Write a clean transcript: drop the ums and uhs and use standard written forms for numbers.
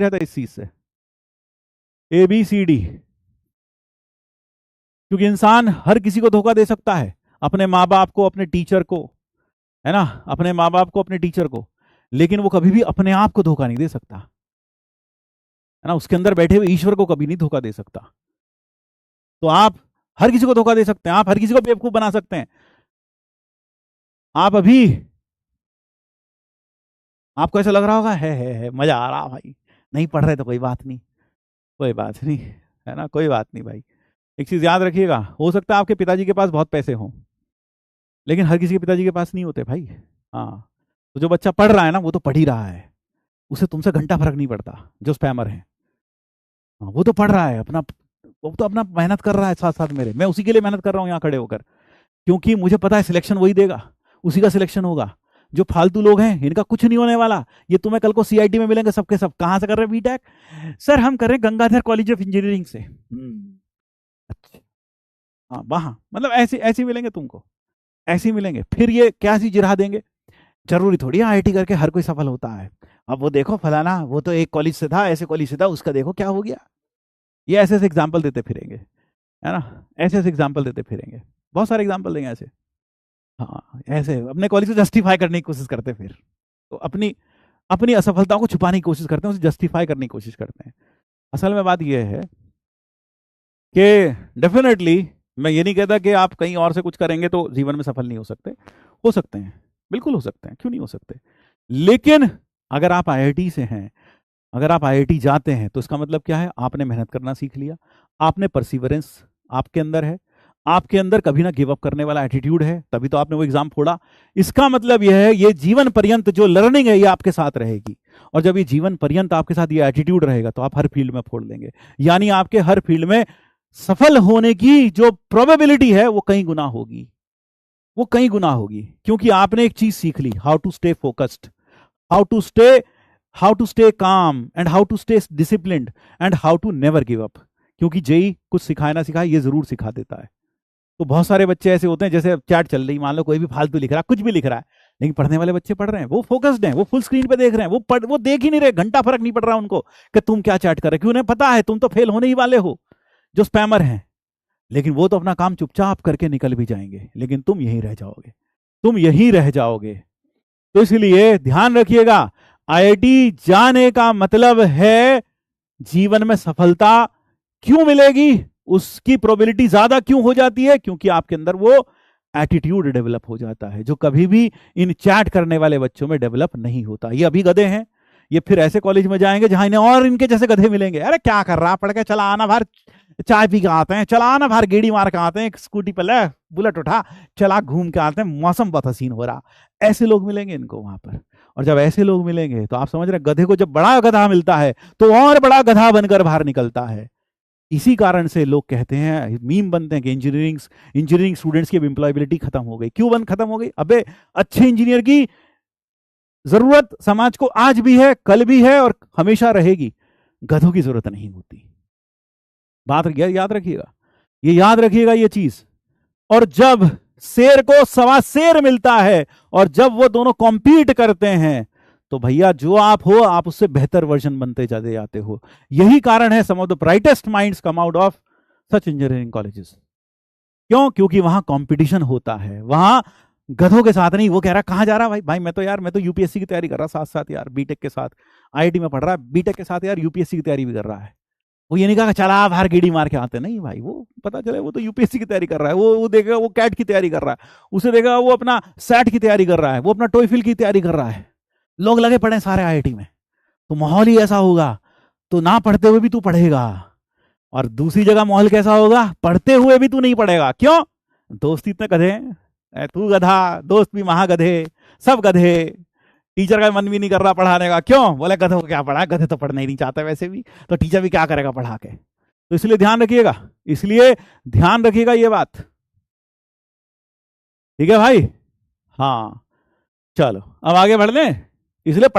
रहता है इस चीज से, ABCD। क्योंकि इंसान हर किसी को धोखा दे सकता है, अपने माँ बाप को, अपने टीचर को, है ना, अपने माँ बाप को, अपने टीचर को, लेकिन वो कभी भी अपने आप को धोखा नहीं दे सकता, है ना, उसके अंदर बैठे हुए ईश्वर को कभी नहीं धोखा दे सकता। तो आप हर किसी को धोखा दे सकते हैं, आप हर किसी को बेवकूफ बना सकते हैं। आप अभी, आपको ऐसा लग रहा होगा है मजा आ रहा भाई, नहीं पढ़ रहे तो कोई बात नहीं, कोई बात नहीं, है ना, कोई बात नहीं भाई। एक चीज याद रखिएगा, हो सकता है आपके पिताजी के पास बहुत पैसे हों, लेकिन हर किसी के पिताजी के पास नहीं होते भाई। हाँ, तो जो बच्चा पढ़ रहा है ना, वो तो पढ़ ही रहा है, उसे तुमसे घंटा फर्क नहीं पड़ता। जो स्पैमर है, हाँ, वो तो पढ़ रहा है अपना, वो तो अपना मेहनत कर रहा है साथ साथ मेरे, मैं उसी के लिए मेहनत कर रहा हूँ यहाँ खड़े होकर, क्योंकि मुझे पता है सिलेक्शन वही देगा, उसी का सिलेक्शन होगा। जो फालतू लोग हैं इनका कुछ नहीं होने वाला, ये तुम्हें कल को CIT में मिलेंगे सबके सब। कहाँ से कर रहे हैं बीटेक? सर हम कर रहे हैं गंगाधर कॉलेज ऑफ इंजीनियरिंग से। अच्छा, हाँ वहां, मतलब ऐसे ऐसे मिलेंगे तुमको, ऐसे ही मिलेंगे। फिर ये क्या सी जिरा देंगे, जरूरी थोड़ी IIT करके हर कोई सफल होता है। अब वो देखो फलाना, वो तो एक कॉलेज से था, ऐसे कॉलेज से था, उसका देखो क्या हो गया। ये ऐसे ऐसे एग्जाम्पल देते फिरेंगे, है ना, ऐसे ऐसे एग्जाम्पल देते फिरेंगे, बहुत सारे एग्जाम्पल देंगे ऐसे। हाँ, ऐसे अपने कॉलेज को जस्टिफाई करने की कोशिश करते, फिर तो अपनी अपनी असफलताओं को छुपाने की कोशिश करते हैं, उसे जस्टिफाई करने की कोशिश करते हैं। असल में बात यह है कि डेफिनेटली मैं ये नहीं कहता कि आप कहीं और से कुछ करेंगे तो जीवन में सफल नहीं हो सकते हैं, बिल्कुल हो सकते हैं, क्यों नहीं हो सकते। लेकिन अगर आप IIT से हैं, अगर आप IIT जाते हैं, तो इसका मतलब क्या है, आपने मेहनत करना सीख लिया, आपने परसिवरेंस आपके अंदर है, आपके अंदर कभी ना गिव अप करने वाला एटीट्यूड है, तभी तो आपने वो एग्जाम फोड़ा। इसका मतलब यह है, ये जीवन पर्यंत जो लर्निंग है ये आपके साथ रहेगी, और जब ये जीवन पर्यंत आपके साथ ये एटीट्यूड रहेगा तो आप हर फील्ड में फोड़ लेंगे, यानी आपके हर फील्ड में सफल होने की जो प्रोबेबिलिटी है वो कई गुना होगी, वो कई गुना होगी, क्योंकि आपने एक चीज सीख ली, how to stay focused, how to stay how to stay calm, and how to stay disciplined, and how to never give up. क्योंकि जेई कुछ सिखाए ना सिखाए, ये जरूर सिखा देता है। तो बहुत सारे बच्चे ऐसे होते हैं, जैसे चैट चल रही, मान लो कोई भी फालतू लिख रहा है, कुछ भी लिख रहा है, लेकिन पढ़ने वाले बच्चे पढ़ रहे हैं, वो फोकस्ड हैं, वो फुल स्क्रीन पे देख रहे हैं, वो देख ही नहीं रहे, घंटा फर्क नहीं पड़ रहा उनको कि तुम क्या चैट कर रहे हो, क्यों, उन्हें पता है तुम तो फेल होने ही वाले हो, जो स्पैमर हैं। लेकिन वो तो अपना काम चुपचाप करके निकल भी जाएंगे, लेकिन तुम यहीं रह जाओगे, तुम यहीं रह जाओगे। तो इसलिए ध्यान रखिएगा, IIT जाने का मतलब है जीवन में सफलता क्यों मिलेगी, उसकी प्रोबेबिलिटी ज्यादा क्यों हो जाती है, क्योंकि आपके अंदर वो एटीट्यूड डेवलप हो जाता है, जो कभी भी इन चैट करने वाले बच्चों में डेवलप नहीं होता। ये अभी गधे हैं, ये फिर ऐसे कॉलेज में जाएंगे जहां इन्हें और इनके जैसे गधे मिलेंगे। अरे क्या कर रहा, पढ़ के चला आना बाहर, चाय पी के आते हैं, चला आना बाहर, गेड़ी मार के आते हैं, एक स्कूटी पर ले, बुलेट उठा, चला घूम के आते हैं, मौसम बहुत हसीन हो रहा। ऐसे लोग मिलेंगे इनको वहां पर, और जब ऐसे लोग मिलेंगे तो आप समझ रहे, गधे को जब बड़ा गधा मिलता है तो और बड़ा गधा बनकर बाहर निकलता है। इसी कारण से लोग कहते हैं, मीम बनते हैं कि इंजीनियरिंग स्टूडेंट्स की एम्प्लॉयबिलिटी खत्म हो गई। क्यों खत्म हो गई? अबे अच्छे इंजीनियर की जरूरत समाज को आज भी है, कल भी है, और हमेशा रहेगी। गधों की जरूरत नहीं होती। बात याद रखिएगा, ये याद रखिएगा ये चीज। और जब शेर को सवा शेर मिलता है, और जब वो दोनों कॉम्पीट करते हैं, तो भैया जो आप हो, आप उससे बेहतर वर्जन बनते जाते जाते हो। यही कारण है some of the brightest minds come out of such engineering colleges. क्यों? क्योंकि वहां कंपटीशन होता है, वहां गधों के साथ नहीं। वो कह रहा कहां जा रहा भाई मैं तो यूपीएससी की तैयारी कर रहा, साथ साथ यार बीटेक के साथ IIT में पढ़ रहा है, बीटेक के साथ यार यूपीएससी की तैयारी भी कर रहा है। वो ये नहीं कहा चला बाहर गेड़ी मार के आते, नहीं भाई, वो पता चले वो तो यूपीएससी की तैयारी कर रहा है, वो देखेगा वो कैट की तैयारी कर रहा है, उसे देखेगा वो अपना सैट की तैयारी कर रहा है, वो अपना टोईफिल की तैयारी कर रहा है। लोग लगे पड़े सारे IIT में, तो माहौल ही ऐसा होगा, तो ना पढ़ते हुए भी तू पढ़ेगा। और दूसरी जगह माहौल कैसा होगा? पढ़ते हुए भी तू नहीं पढ़ेगा। क्यों? दोस्त इतने गधे हैं, तू गधा, दोस्त भी महागधे, सब गधे, टीचर का मन भी नहीं कर रहा पढ़ाने का। क्यों? बोले गधों को क्या पढ़ा, गधे तो पढ़ना ही नहीं चाहते वैसे भी, तो टीचर भी क्या करेगा पढ़ा के। तो इसलिए ध्यान रखिएगा ये बात, ठीक है भाई? हाँ, चलो अब आगे बढ़ लें। इसलिए